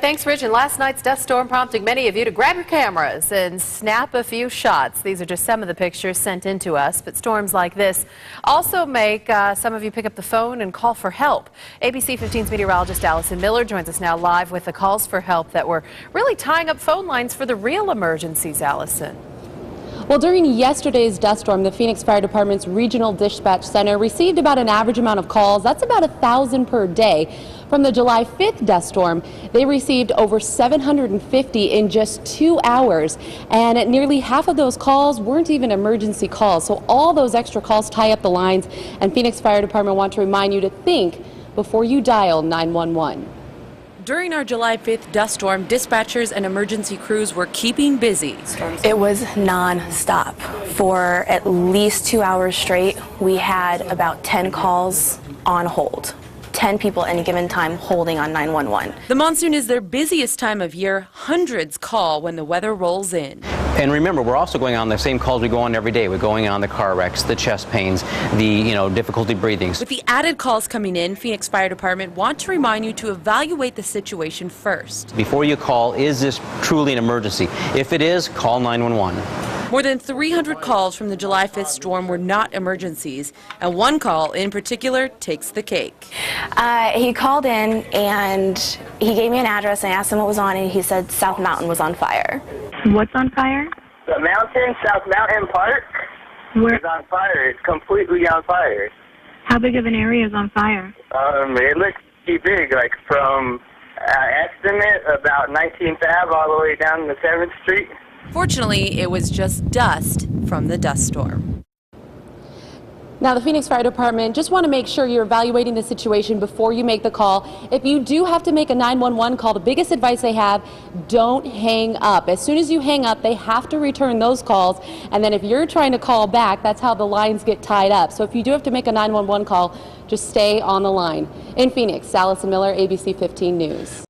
Thanks, Rich. And last night's dust storm prompting many of you to grab your cameras and snap a few shots. These are just some of the pictures sent in to us. But storms like this also make some of you pick up the phone and call for help. ABC 15's meteorologist Allison Miller joins us now live with the calls for help that were really tying up phone lines for the real emergencies. Allison. Well, during yesterday's dust storm, the Phoenix Fire Department's Regional Dispatch Center received about an average amount of calls. That's about 1,000 per day. From the July 5th dust storm, they received over 750 in just 2 hours. And nearly half of those calls weren't even emergency calls. So all those extra calls tie up the lines. And Phoenix Fire Department want to remind you to think before you dial 911. During our July 5th dust storm, dispatchers and emergency crews were keeping busy. It was non-stop. For at least 2 hours straight, we had about 10 calls on hold. 10 people at any given time holding on 911. The monsoon is their busiest time of year. Hundreds call when the weather rolls in. And remember, we're also going on the same calls we go on every day. We're going on the car wrecks, the chest pains, the difficulty breathing. With the added calls coming in, Phoenix Fire Department want to remind you to evaluate the situation first. Before you call, is this truly an emergency? If it is, call 911. More than 300 calls from the July 5th storm were not emergencies, and one call in particular takes the cake. He called in and he gave me an address and I asked him what was on, and he said South Mountain was on fire. What's on fire? The mountain, South Mountain Park, is on fire. It's completely on fire. How big of an area is on fire? It looks pretty big, like from estimate about 19th Ave all the way down to 7th Street. Fortunately, it was just dust from the dust storm. Now, the Phoenix Fire Department just want to make sure you're evaluating the situation before you make the call. If you do have to make a 911 call, the biggest advice they have, don't hang up. As soon as you hang up, they have to return those calls. And then if you're trying to call back, that's how the lines get tied up. So if you do have to make a 911 call, just stay on the line. In Phoenix, Allison Miller, ABC 15 News.